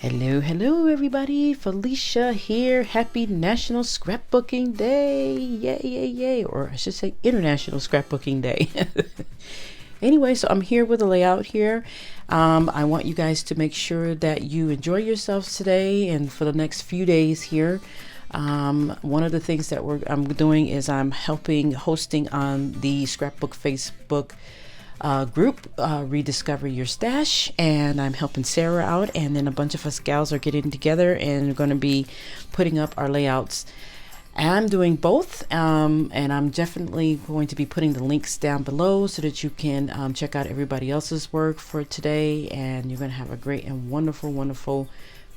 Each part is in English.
Hello, hello, everybody. Felicia here. Happy National Scrapbooking Day. Yay, yay, yay. Or I should say International Scrapbooking Day. Anyway, so I'm here with a layout here. I want you guys to make sure that you enjoy yourselves today and for the next few days here. One of the things that I'm doing is I'm helping hosting on the Scrapbook Facebook group, Rediscover Your Stash, and I'm helping Sarah out, and then a bunch of us gals are getting together and we're going to be putting up our layouts. I'm doing both, and I'm definitely going to be putting the links down below so that you can check out everybody else's work for today, and you're going to have a great and wonderful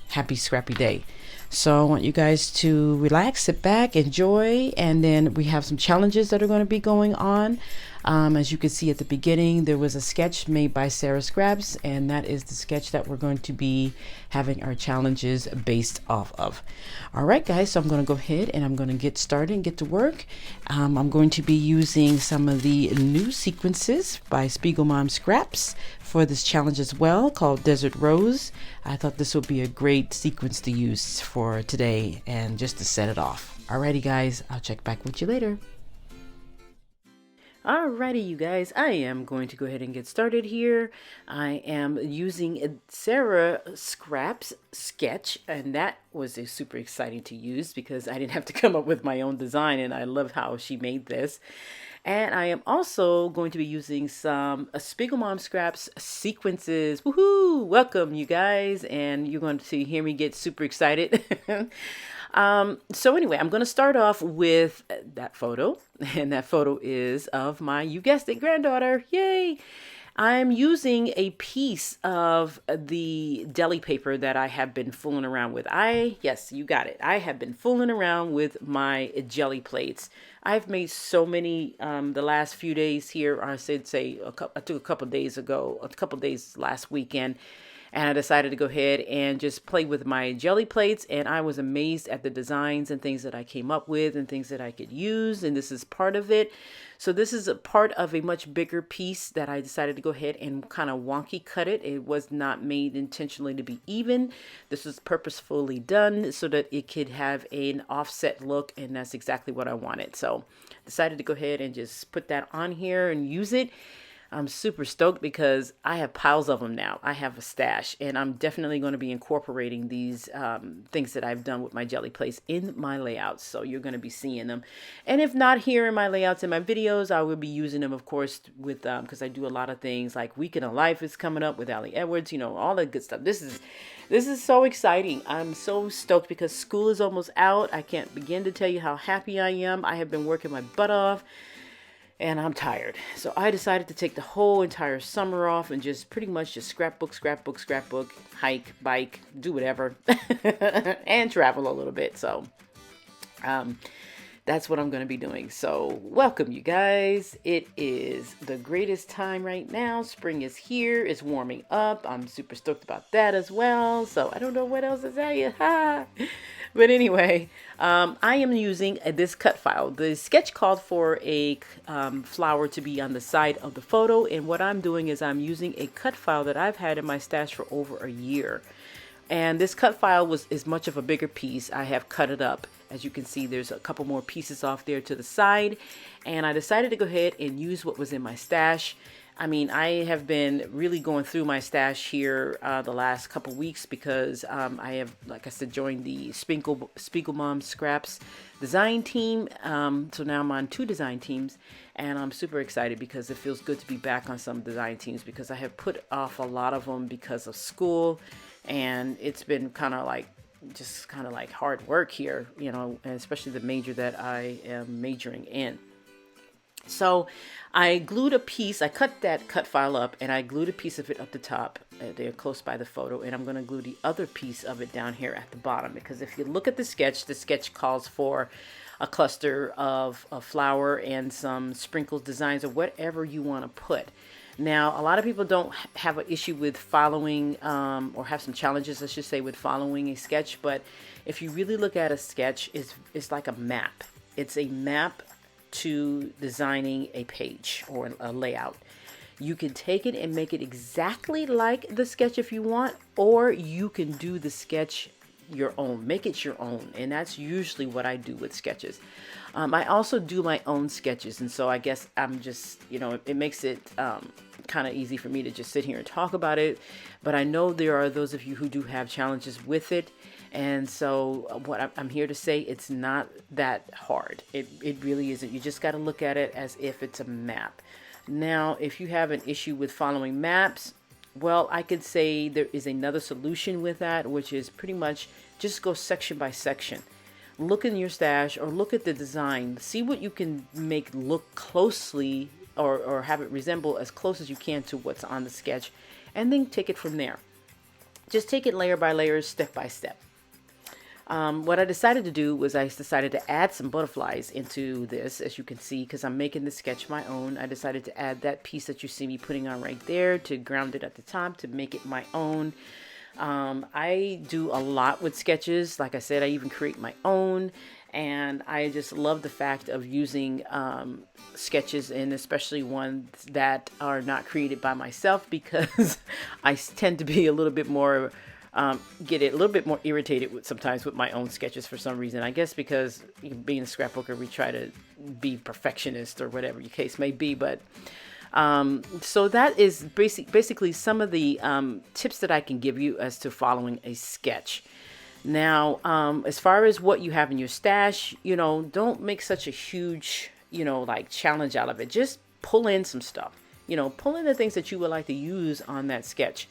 happy scrappy day. So I want you guys to relax, sit back, enjoy, and then we have some challenges that are going to be going on. As you can see at the beginning, there was a sketch made by Sarah Scraps, and that is the sketch that we're going to be having our challenges based off of. All right, guys, so I'm going to go ahead and I'm going to get started and get to work. I'm going to be using some of the new sequences by Spiegelmom Scraps for this challenge as well, called Desert Rose. I thought this would be a great sequence to use for today and just to set it off. Alrighty, guys, I'll check back with you later. Alrighty, you guys, I am going to go ahead and get started here. I am using Sarah Scraps sketch, and that was super exciting to use because I didn't have to come up with my own design, and I love how she made this. And I am also going to be using some Spiegelmom Scraps sequences. Woohoo! Welcome, you guys, and you're going to hear me get super excited. So anyway, I'm going to start off with that photo, and that photo is of my, you guessed it, granddaughter. Yay! I'm using a piece of the deli paper that I have been fooling around with. Yes, you got it. I have been fooling around with my jelly plates. I've made so many the last few days here. I should say I took a couple days ago, a couple days last weekend, and I decided to go ahead and just play with my jelly plates, and I was amazed at the designs and things that I came up with and things that I could use, and this is part of it. So this is a part of a much bigger piece that I decided to go ahead and kind of wonky cut it. It was not made intentionally to be even. This was purposefully done so that it could have an offset look, and that's exactly what I wanted. So decided to go ahead and just put that on here and use it. I'm super stoked because I have piles of them now. I have a stash, and I'm definitely going to be incorporating these things that I've done with my jelly plates in my layouts. So you're going to be seeing them. And if not here in my layouts in my videos, I will be using them, of course, with because I do a lot of things like Weekend of Life is coming up with Ali Edwards, you know, all that good stuff. This is so exciting. I'm so stoked because school is almost out. I can't begin to tell you how happy I am. I have been working my butt off, and I'm tired. So I decided to take the whole entire summer off and just pretty much just scrapbook, hike, bike, do whatever, and travel a little bit. So that's what I'm going to be doing. So welcome, you guys. It is the greatest time right now. Spring is here. It's warming up. I'm super stoked about that as well. So I don't know what else to tell you. Ha! But anyway, I am using this cut file. The sketch called for a flower to be on the side of the photo. And what I'm doing is I'm using a cut file that I've had in my stash for over a year. And this cut file is much of a bigger piece. I have cut it up. As you can see, there's a couple more pieces off there to the side. And I decided to go ahead and use what was in my stash. I mean, I have been really going through my stash here the last couple weeks because I have, like I said, joined the Spiegelmom Scraps design team. So now I'm on 2 design teams, and I'm super excited because it feels good to be back on some design teams because I have put off a lot of them because of school, and it's been kind of like hard work here, you know, and especially the major that I am majoring in. So I glued a piece, I cut that cut file up, and I glued a piece of it up the top there close by the photo, and I'm going to glue the other piece of it down here at the bottom, because if you look at the sketch calls for a cluster of a flower and some sprinkles, designs, or whatever you want to put. Now, a lot of people don't have an issue with following, or have some challenges, I should say, with following a sketch, but if you really look at a sketch, it's like a map. It's a map to designing a page or a layout. You can take it and make it exactly like the sketch if you want, or you can do the sketch your own, make it your own. And that's usually what I do with sketches. I also do my own sketches, and so I guess I'm just, it makes it kind of easy for me to just sit here and talk about it. But I know there are those of you who do have challenges with it, and so what I'm here to say, it's not that hard. It really isn't. You just got to look at it as if it's a map. Now, if you have an issue with following maps, well, I could say there is another solution with that, which is pretty much just go section by section. Look in your stash or look at the design. See what you can make look closely or have it resemble as close as you can to what's on the sketch, and then take it from there. Just take it layer by layer, step by step. What I decided to do was I decided to add some butterflies into this, as you can see, because I'm making the sketch my own. I decided to add that piece that you see me putting on right there to ground it at the top to make it my own. I do a lot with sketches. Like I said, I even create my own, and I just love the fact of using sketches, and especially ones that are not created by myself, because I tend to be a little bit more get it a little bit more irritated with sometimes with my own sketches for some reason. I guess because being a scrapbooker, we try to be perfectionist or whatever your case may be. But so that is basically some of the tips that I can give you as to following a sketch. Now, as far as what you have in your stash, don't make such a huge, like challenge out of it. Just pull in some stuff, pull in the things that you would like to use on that sketch.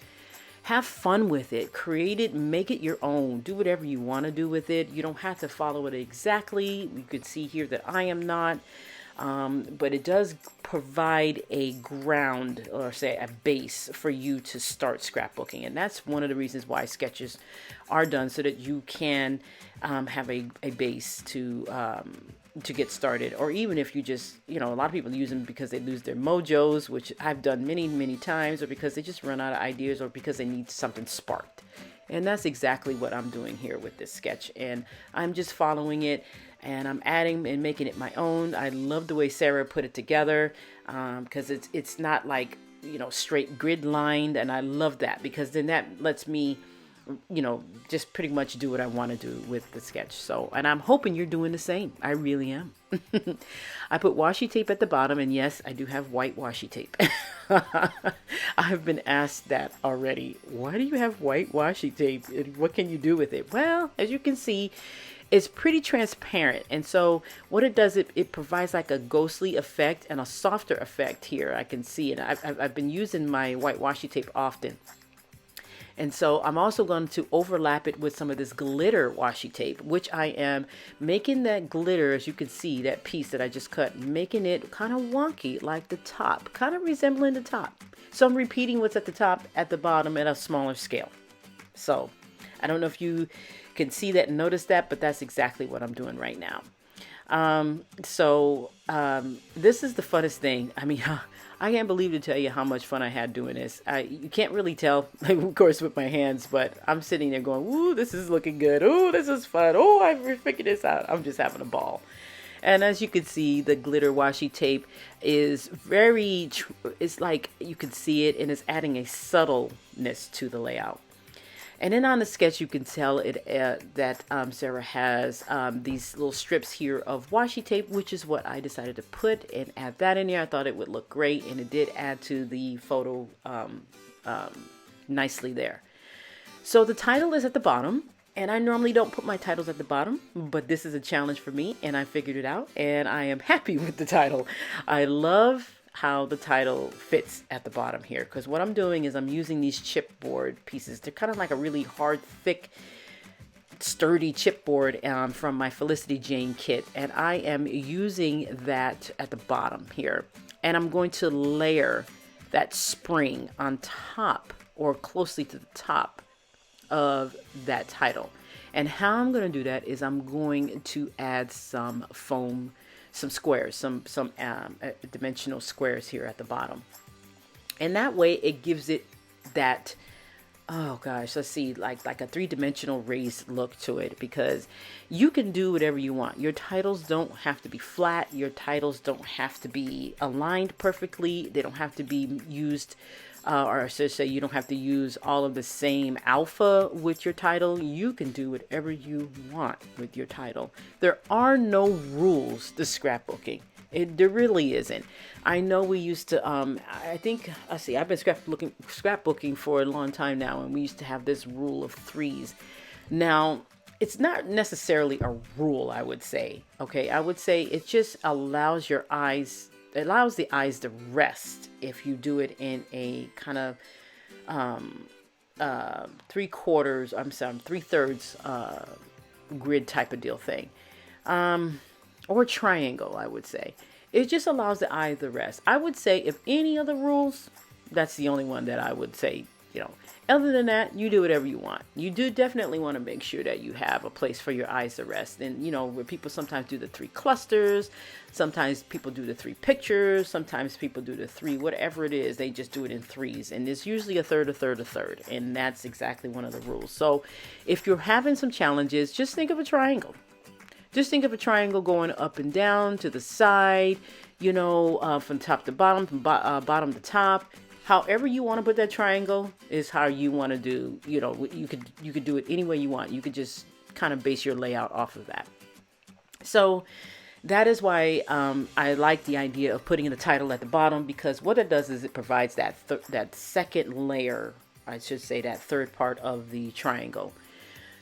Have fun with it, create it, make it your own, do whatever you want to do with it. You don't have to follow it exactly. You can see here that I am not, but it does provide a ground, or say a base for you to start scrapbooking. And that's one of the reasons why sketches are done, so that you can have a base to get started. Or even if you just, a lot of people use them because they lose their mojos, which I've done many times, or because they just run out of ideas, or because they need something sparked. And that's exactly what I'm doing here with this sketch. And I'm just following it, and I'm adding and making it my own. I love the way Sarah put it together, because it's not like, straight grid lined. And I love that, because then that lets me just pretty much do what I want to do with the sketch. So, and I'm hoping you're doing the same. I really am. I put washi tape at the bottom, and yes, I do have white washi tape. I've been asked that already. Why do you have white washi tape? What can you do with it? Well, as you can see, it's pretty transparent. And so what it does, it provides like a ghostly effect and a softer effect here. I can see it. I've been using my white washi tape often. And so I'm also going to overlap it with some of this glitter washi tape, which I am making that glitter, as you can see, that piece that I just cut, making it kind of wonky, like the top, kind of resembling the top. So I'm repeating what's at the top, at the bottom, at a smaller scale. So I don't know if you can see that and notice that, but that's exactly what I'm doing right now. This is the funnest thing. I mean, I can't believe to tell you how much fun I had doing this. You can't really tell, like, of course, with my hands, but I'm sitting there going, ooh, this is looking good. Ooh, this is fun. Oh, I've figured this out. I'm just having a ball. And as you can see, the glitter washi tape is it's like you can see it, and it's adding a subtleness to the layout. And then on the sketch, you can tell that Sarah has these little strips here of washi tape, which is what I decided to put and add that in there. I thought it would look great, and it did add to the photo nicely there. So the title is at the bottom, and I normally don't put my titles at the bottom, but this is a challenge for me, and I figured it out, and I am happy with the title. I love how the title fits at the bottom here, because what I'm doing is I'm using these chipboard pieces. They're kind of like a really hard, thick, sturdy chipboard from my Felicity Jane kit, and I am using that at the bottom here, and I'm going to layer that spring on top, or closely to the top of that title. And how I'm going to do that is I'm going to add some foam, some squares, some dimensional squares here at the bottom. And that way it gives it that Oh gosh, let's see, like a three-dimensional raised look to it, because you can do whatever you want. Your titles don't have to be flat. Your titles don't have to be aligned perfectly. They don't have to be used, or I should say, you don't have to use all of the same alpha with your title. You can do whatever you want with your title. There are no rules to scrapbooking. There really isn't. I know we used to, I think, let's see, I've been scrapbooking for a long time now, and we used to have this rule of threes. Now, it's not necessarily a rule, I would say. Okay, I would say it just allows it allows the eyes to rest if you do it in a kind of three quarters, I'm sorry, three thirds grid type of deal thing. Or triangle, I would say. It just allows the eye to rest. I would say if any other rules, that's the only one that I would say, Other than that, you do whatever you want. You do definitely want to make sure that you have a place for your eyes to rest. And, where people sometimes do the three clusters, sometimes people do the three pictures, sometimes people do the three, whatever it is, they just do it in threes. And it's usually a third, a third, a third. And that's exactly one of the rules. So if you're having some challenges, just think of a triangle. Just think of a triangle going up and down to the side, from top to bottom, from bottom to top. However you want to put that triangle is how you want to do. You could do it any way you want. You could just kind of base your layout off of that. So that is why I like the idea of putting in the title at the bottom, because what it does is it provides that second layer, I should say, that third part of the triangle.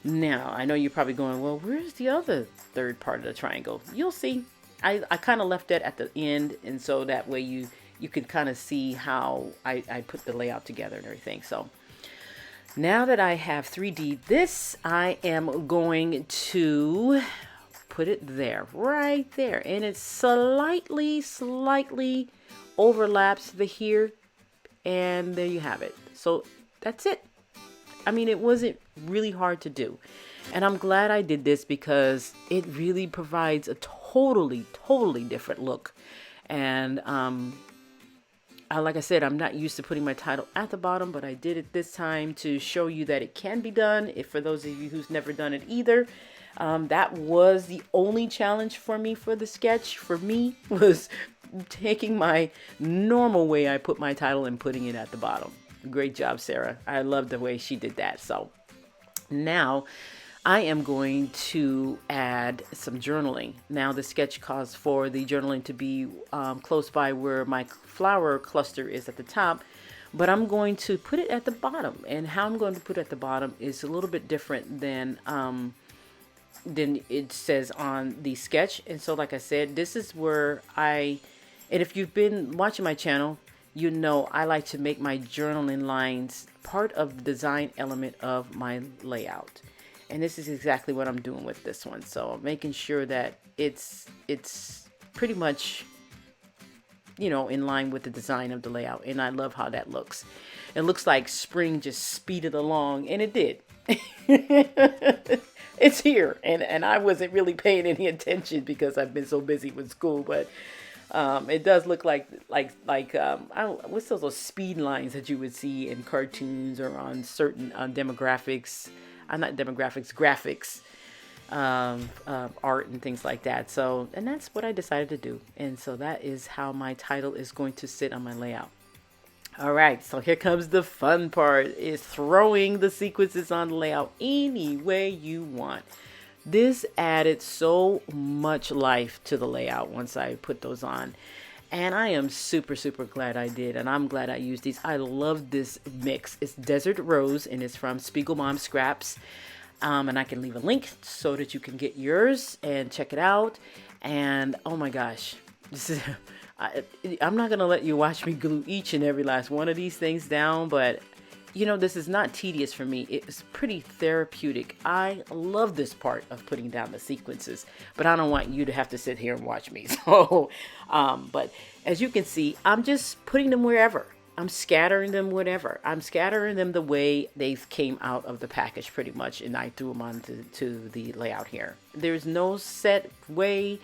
Now, I know you're probably going, well, where's the other third part of the triangle? You'll see. I kind of left that at the end, and so that way you can kind of see how I put the layout together and everything. So now that I have 3D this, I am going to put it there, right there. And it slightly overlaps the here, and there you have it. So that's it. I mean, it wasn't really hard to do. And I'm glad I did this because it really provides a totally different look. And like I said, I'm not used to putting my title at the bottom, but I did it this time to show you that it can be done. If for those of you who's never done it either, that was the only challenge for me for the sketch. For me, was taking my normal way I put my title and putting it at the bottom. Great job, Sarah. I love the way she did that. So now I am going to add some journaling. Now the sketch calls for the journaling to be close by where my flower cluster is at the top, but I'm going to put it at the bottom. And how I'm going to put it at the bottom is a little bit different than it says on the sketch. And so, like I said, this is where and if you've been watching my channel, I like to make my journaling lines part of the design element of my layout. And this is exactly what I'm doing with this one. So I'm making sure that it's pretty much, in line with the design of the layout. And I love how that looks. It looks like spring just speeded along, and it did. It's here. And I wasn't really paying any attention because I've been so busy with school, but it does look like what's those speed lines that you would see in cartoons or on certain graphics, art and things like that. So, and that's what I decided to do. And so that is how my title is going to sit on my layout. All right, so here comes the fun part, is throwing the sequences on the layout any way you want. This added so much life to the layout once I put those on. And I am super glad I did. And I'm glad I used these. I love this mix. It's Desert Rose, and it's from Spiegelmom Scraps. And I can leave a link so that you can get yours and check it out. And oh my gosh, this is... I'm not going to let you watch me glue each and every last one of these things down, but this is not tedious for me. It's pretty therapeutic. I love this part of putting down the sequences, but I don't want you to have to sit here and watch me. So, but as you can see, I'm just putting them wherever. I'm scattering them whatever. I'm scattering them the way they came out of the package pretty much, and I threw them onto the layout here. There's no set way.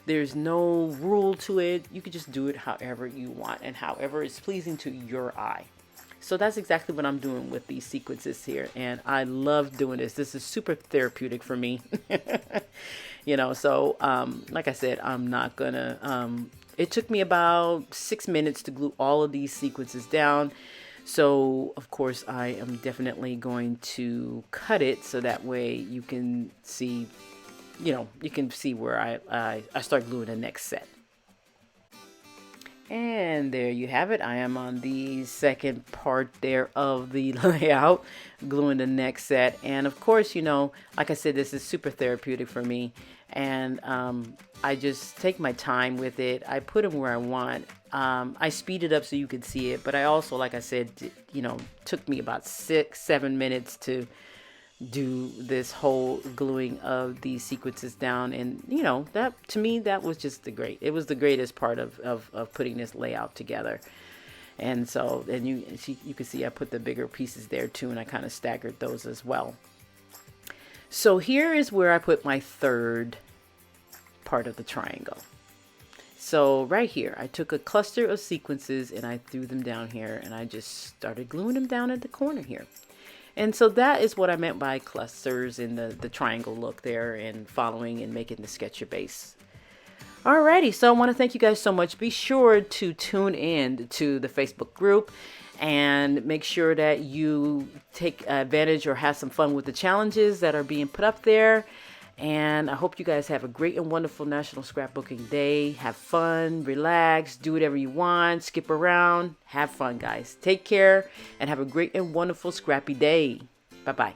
There's no rule to it. You can just do it however you want and however is pleasing to your eye. So that's exactly what I'm doing with these sequences here. And I love doing this. This is super therapeutic for me. So like I said, I'm not gonna, it took me about 6 minutes to glue all of these sequences down. So of course I am definitely going to cut it so that way you can see, where I start gluing the next set. And there you have it. I am on the second part there of the layout, gluing the next set. And of course, like I said, this is super therapeutic for me. And I just take my time with it. I put them where I want. I speed it up so you can see it. But I also, like I said, took me about 6-7 minutes to do this whole gluing of these sequences down. And that to me, that was just it was the greatest part of putting this layout together. And so, and you can see I put the bigger pieces there too, and I kind of staggered those as well. So here is where I put my third part of the triangle. So right here, I took a cluster of sequences and I threw them down here, and I just started gluing them down at the corner here. And so that is what I meant by clusters in the triangle look there, and following and making the sketch your base. Alrighty, so I want to thank you guys so much. Be sure to tune in to the Facebook group and make sure that you take advantage or have some fun with the challenges that are being put up there. And I hope you guys have a great and wonderful National Scrapbooking Day. Have fun, relax, do whatever you want, skip around, have fun, guys. Take care and have a great and wonderful scrappy day. Bye-bye.